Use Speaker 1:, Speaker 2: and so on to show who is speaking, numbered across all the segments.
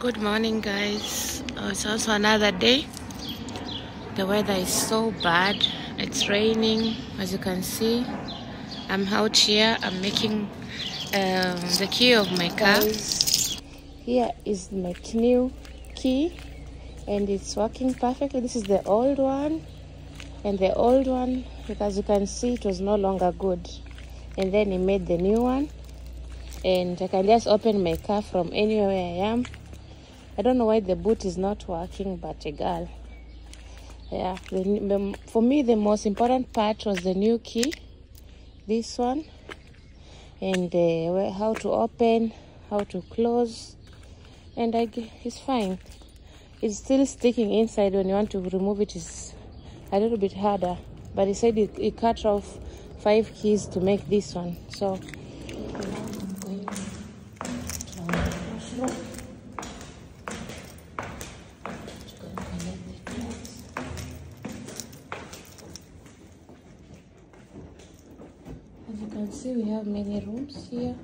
Speaker 1: Good morning, guys. It's also another day. The weather is so bad. It's raining, as you can see. I'm out here. I'm making the key of my car.
Speaker 2: Guys, here is my new key and it's working perfectly. This is the old one, and the old one, as you can see, it was no longer good, and then he made the new one, and I can just open my car from anywhere I am. I don't know why the boot is not working, but egal. Yeah, for me the most important part was the new key, this one, and how to open, how to close, and it's fine. It's still sticking inside. When you want to remove it, is a little bit harder, but he said he cut off 5 keys to make this one. So as you can see, we have many rooms here.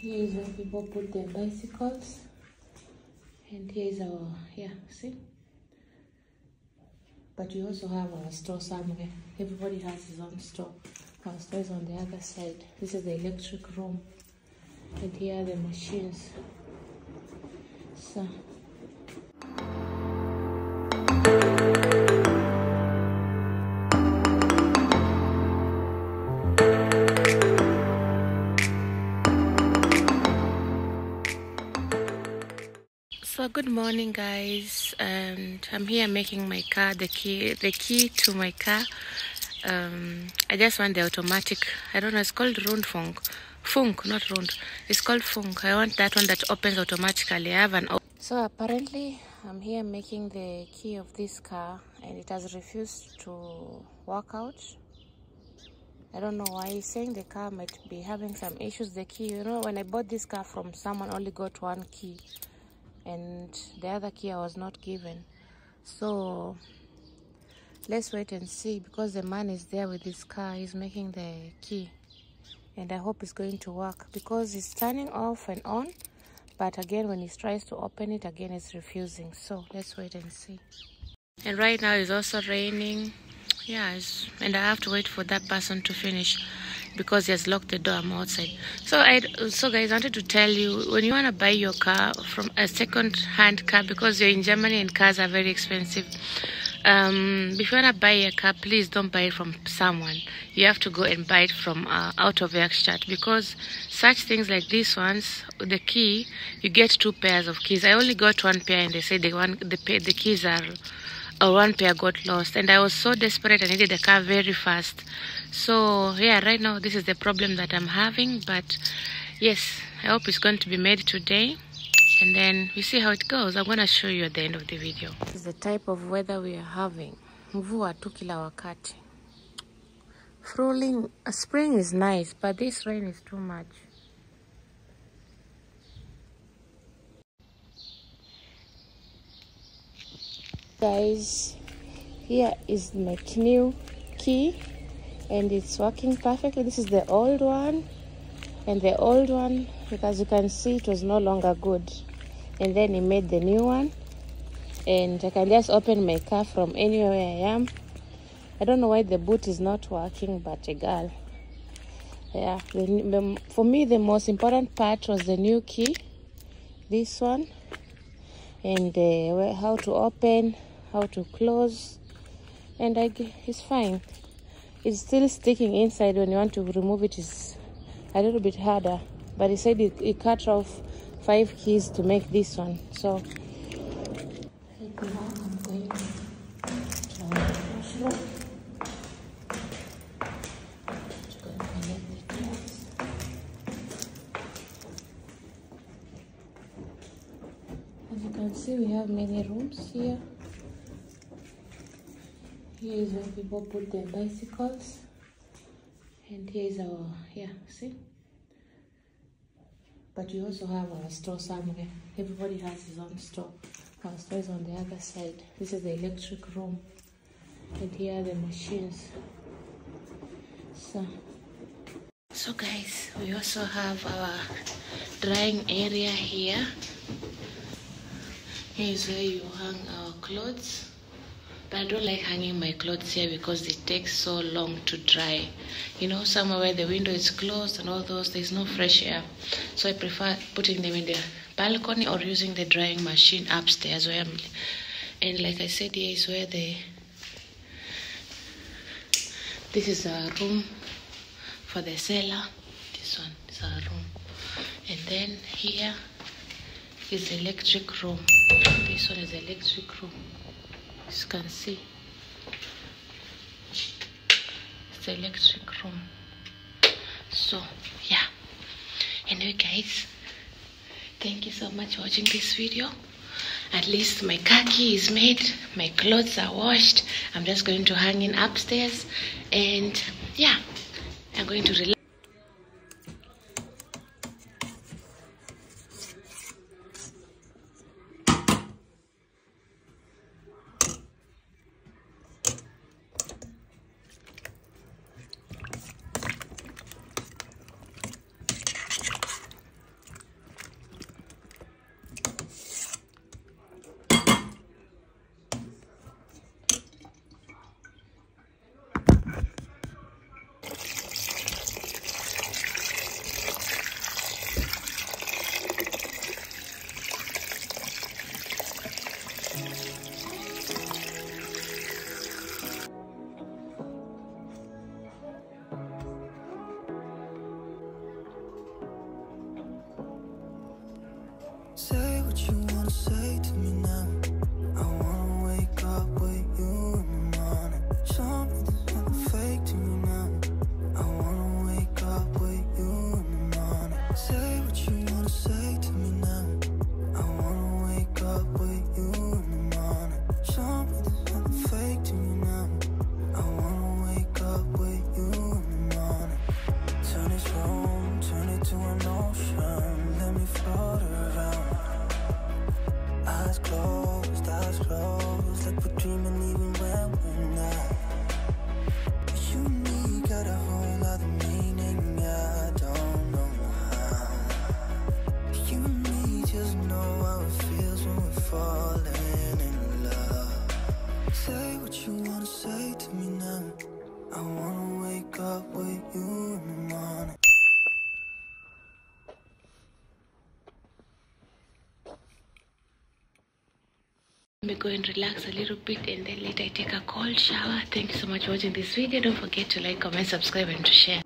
Speaker 2: Here is where people put their bicycles, and here is our, see? But we also have our store somewhere. Everybody has his own store. Our store is on the other side. This is the electric room, and here are the machines. So
Speaker 1: good morning, guys, and I'm here making my car the key to my car. I just want the automatic. I don't know, it's called Funk, not Rund. It's called Funk. I want that one that opens automatically. I have an
Speaker 2: so apparently I'm here making the key of this car, and it has refused to work out. I don't know why. He's saying the car might be having some issues. The key, you know, when I bought this car from someone, only got 1 key, and the other key I was not given. So let's wait and see, because the man is there with his car. He's making the key, and I hope it's going to work, because it's turning off and on, but again when he tries to open it again, it's refusing. So let's wait and see.
Speaker 1: And right now it's also raining. And I have to wait for that person to finish, because he has locked the door. I'm outside. So guys, I wanted to tell you, when you want to buy your car from a second-hand car, because you're in Germany and cars are very expensive, if you want to buy a car, please don't buy it from someone. You have to go and buy it from out of Werkstatt, because such things like these ones, the key, you get 2 pairs of keys. I only got 1 pair, and they say the keys are, or 1 pair got lost, and I was so desperate. I needed the car very fast. So yeah, right now this is the problem that I'm having, but yes, I hope it's going to be made today, and then we see how it goes. I'm going to show you at the end of the video.
Speaker 2: This is the type of weather we are having. Mvua tu kila wakati. Spring is nice, but this rain is too much. Guys, here is my new key, and it's working perfectly. This is the old one, and the old one, as you can see, it was no longer good, and then he made the new one, and I can just open my car from anywhere I am. I don't know why the boot is not working, but egal. Yeah, for me the most important part was the new key, this one, and how to open, how to close, and it's fine. It's still sticking inside. When you want to remove it, is a little bit harder, but he said he cut off 5 keys to make this one. So as you can see, we have many rooms here. Here is where people put their bicycles, and here is our, see? But we also have our store somewhere. Everybody has his own store. Our store is on the other side. This is the electric room, and here are the machines. So
Speaker 1: guys, we also have our drying area here. Here is where you hang our clothes. But I don't like hanging my clothes here because it takes so long to dry. You know, somewhere where the window is closed and all those, there's no fresh air. So I prefer putting them in the balcony or using the drying machine upstairs where I'm. And like I said, here is where this is our room for the cellar. This one is our room. And then here is the electric room. This one is the electric room. As you can see, it's the electric room. So yeah, anyway guys, thank you so much for watching this video. At least my khaki is made, my clothes are washed. I'm just going to hang in upstairs, and yeah, I'm going to relax.
Speaker 3: Say what you wanna say to me now. I wanna wake up with you in the morning. Show me there's nothing fake to me now. I wanna wake up with you in the morning. Say what you wanna say to me now. I wanna wake up with you in the morning. Show me there's nothing fake to me now. I wanna wake up with you in the morning. Turn this room, turn it to an ocean. Let me float around. Eyes closed, like we're dreaming even when we're not. You and me got a whole other meaning, I don't know how. You and me just know how it feels when we're falling in love. Say what you wanna say to me now. I wanna wake up with you in the morning.
Speaker 1: Let me go and relax a little bit, and then later I take a cold shower. Thank you so much for watching this video. Don't forget to like, comment, subscribe, and to share.